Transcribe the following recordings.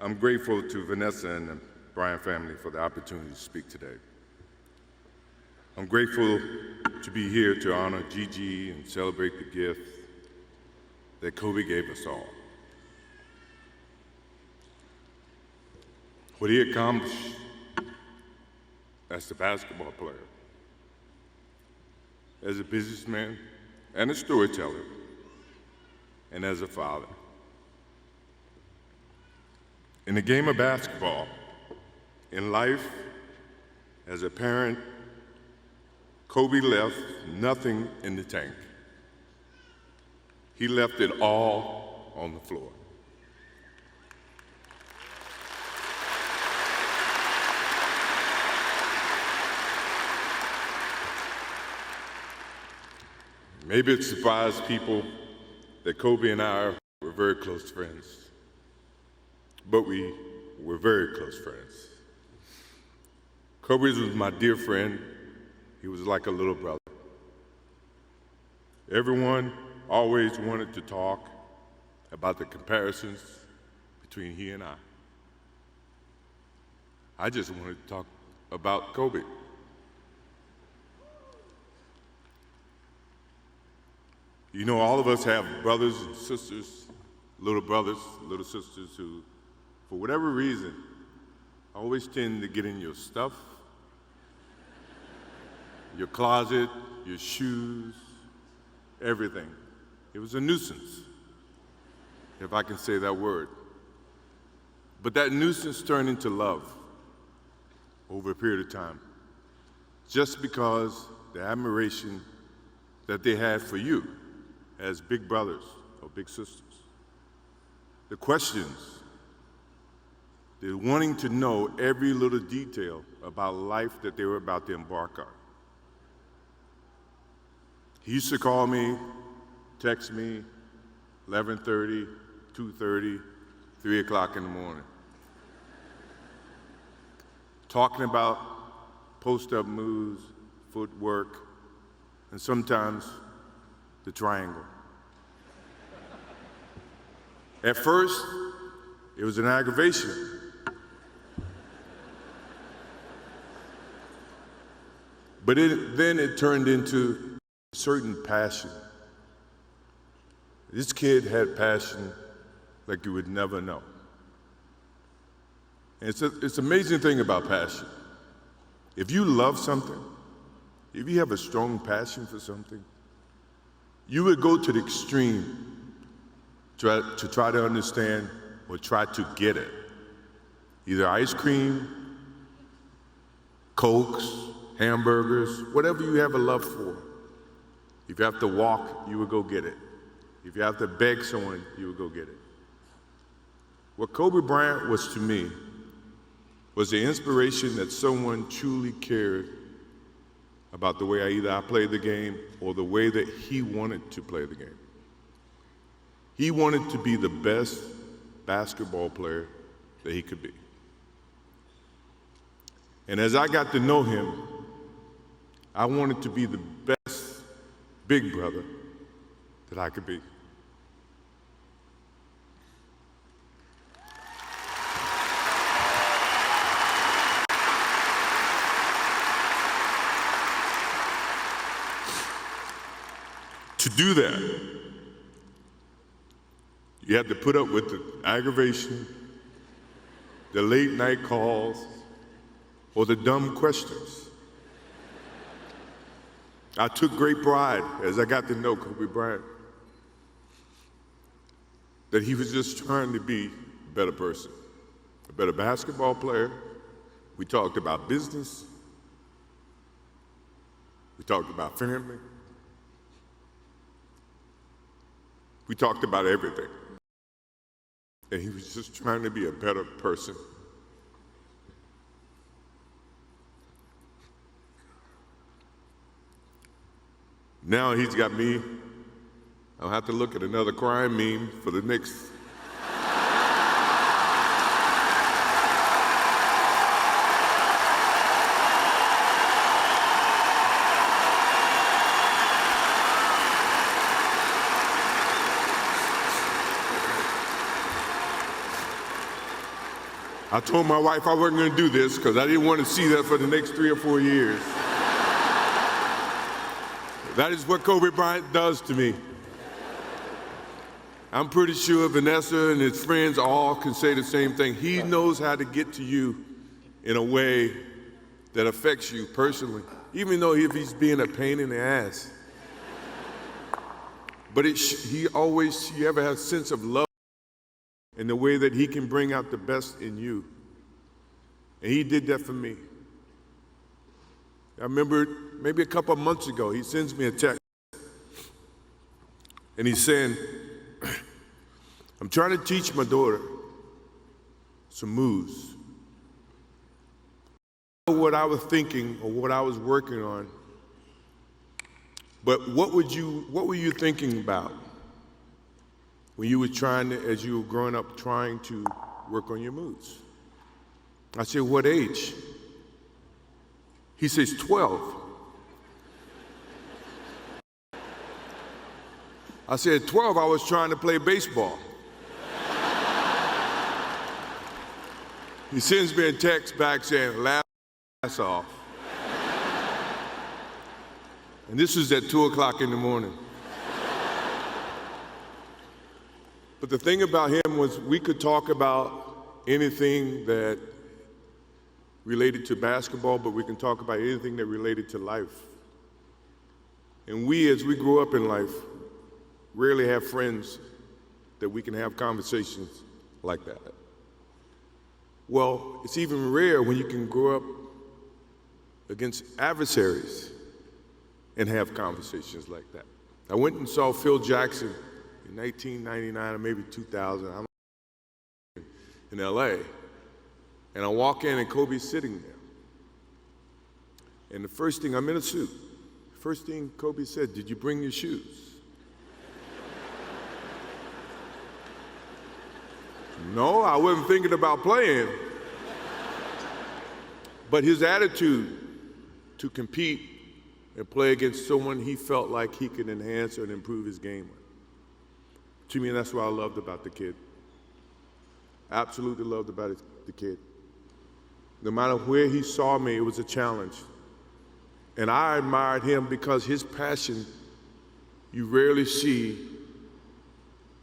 I'm grateful to Vanessa and the Bryant family for the opportunity to speak today. I'm grateful to be here to honor Gigi and celebrate the gift that Kobe gave us all. What he accomplished as a basketball player, as a businessman and a storyteller, and as a father. In the game of basketball, in life, as a parent, Kobe left nothing in the tank. He left it all on the floor. Maybe it surprised people that Kobe and I were very close friends, but we were very close friends. Kobe was my dear friend. He was like a little brother. Everyone always wanted to talk about the comparisons between he and I. I just wanted to talk about Kobe. You know, all of us have brothers and sisters, little sisters who, for whatever reason, always tend to get in your stuff, your closet, your shoes, everything. It was a nuisance, if I can say that word. But that nuisance turned into love over a period of time, just because the admiration that they had for you as big brothers or big sisters. The questions, the wanting to know every little detail about life that they were about to embark on. He used to call me, text me, 11:30, 2:30, 3 o'clock in the morning, talking about post-up moves, footwork, and sometimes the triangle. At first, it was an aggravation. But then it turned into a certain passion. This kid had passion like you would never know. And it's an amazing thing about passion. If you love something, if you have a strong passion for something, you would go to the extreme to try to understand or try to get it. Either ice cream, Cokes, hamburgers, whatever you have a love for. If you have to walk, you would go get it. If you have to beg someone, you would go get it. What Kobe Bryant was to me was the inspiration that someone truly cared about the way I played the game or the way that he wanted to play the game. He wanted to be the best basketball player that he could be. And as I got to know him, I wanted to be the best big brother that I could be. To do that, you have to put up with the aggravation, the late night calls, or the dumb questions. I took great pride as I got to know Kobe Bryant that he was just trying to be a better person, a better basketball player. We talked about business. We talked about family. We talked about everything. And he was just trying to be a better person. Now he's got me. I'll have to look at another crime meme for the next. I told my wife I wasn't going to do this because I didn't want to see that for the next 3 or 4 years. That is what Kobe Bryant does to me. I'm pretty sure Vanessa and his friends all can say the same thing. He knows how to get to you in a way that affects you personally, even though if he's being a pain in the ass. But he ever has a sense of love in the way that he can bring out the best in you. And he did that for me. I remember maybe a couple of months ago, he sends me a text. And he's saying, I'm trying to teach my daughter some moves. I don't know what I was thinking or what I was working on, but what were you thinking about when you were as you were growing up, trying to work on your moves? I said, what age? He says, 12. I said, 12, I was trying to play baseball. He sends me a text back saying, laugh your ass off. And this was at 2 o'clock in the morning. But the thing about him was we could talk about anything that related to basketball, but we can talk about anything that related to life. And we, as we grow up in life, rarely have friends that we can have conversations like that. Well, it's even rare when you can grow up against adversaries and have conversations like that. I went and saw Phil Jackson in 1999 or maybe 2000. I'm in LA, and I walk in and Kobe's sitting there. And the first thing, I'm in a suit. The first thing Kobe said, did you bring your shoes? No, I wasn't thinking about playing. But his attitude to compete and play against someone he felt like he could enhance and improve his game with. To me, that's what I loved about the kid. Absolutely loved about the kid. No matter where he saw me, it was a challenge. And I admired him because his passion, you rarely see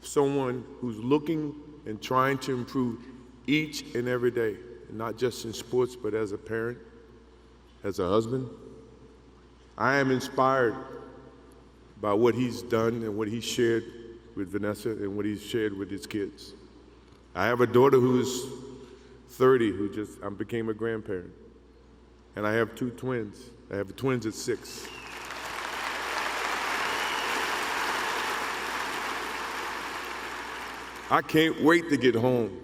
someone who's looking and trying to improve each and every day, not just in sports, but as a parent, as a husband. I am inspired by what he's done and what he shared with Vanessa and what he's shared with his kids. I have a daughter who's 30 who I became a grandparent. And I have 2 twins. I have twins at 6. I can't wait to get home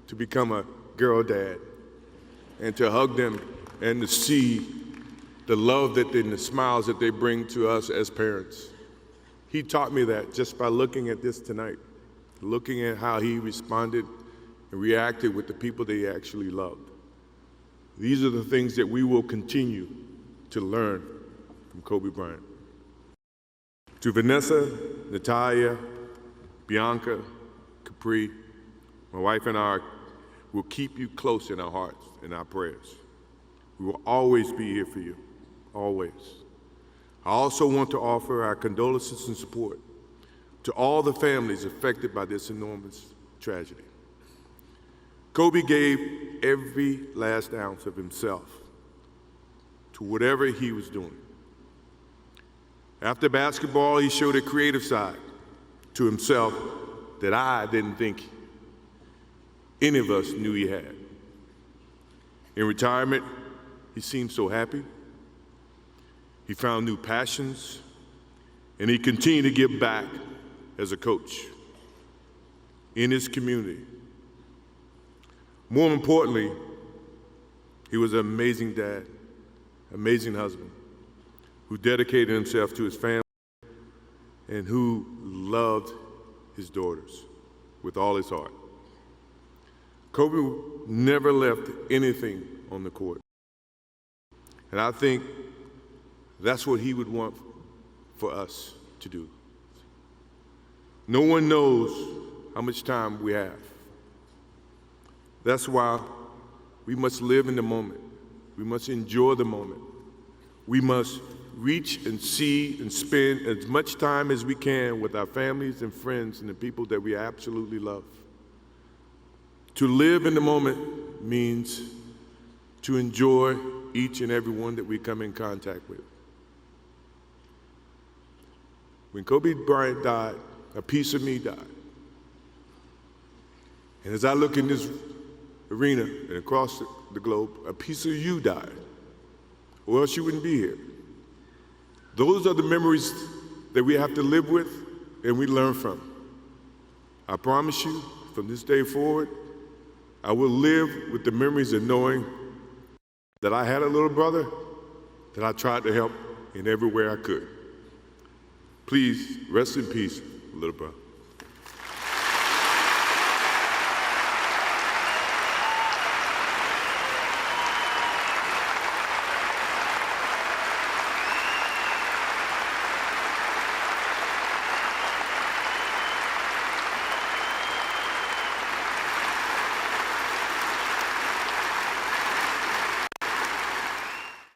to become a girl dad and to hug them and to see the love and the smiles that they bring to us as parents. He taught me that just by looking at this tonight, looking at how he responded and reacted with the people that he actually loved. These are the things that we will continue to learn from Kobe Bryant. To Vanessa, Natalia, Bianca, Capri, my wife and I will keep you close in our hearts and our prayers. We will always be here for you, always. I also want to offer our condolences and support to all the families affected by this enormous tragedy. Kobe gave every last ounce of himself to whatever he was doing. After basketball, he showed a creative side to himself that I didn't think any of us knew he had. In retirement, he seemed so happy. He found new passions, and he continued to give back as a coach in his community. More importantly, he was an amazing dad, amazing husband, who dedicated himself to his family and who loved his daughters with all his heart. Kobe never left anything on the court. And I think that's what he would want for us to do. No one knows how much time we have. That's why We must live in the moment. We must enjoy the moment. We must reach and see and spend as much time as we can with our families and friends and the people that we absolutely love. To live in the moment means to enjoy each and every one that we come in contact with. When Kobe Bryant died, a piece of me died. And as I look in this arena and across the globe, a piece of you died, or else you wouldn't be here. Those are the memories that we have to live with and we learn from. I promise you, from this day forward, I will live with the memories of knowing that I had a little brother that I tried to help in every way I could. Please rest in peace, little brother.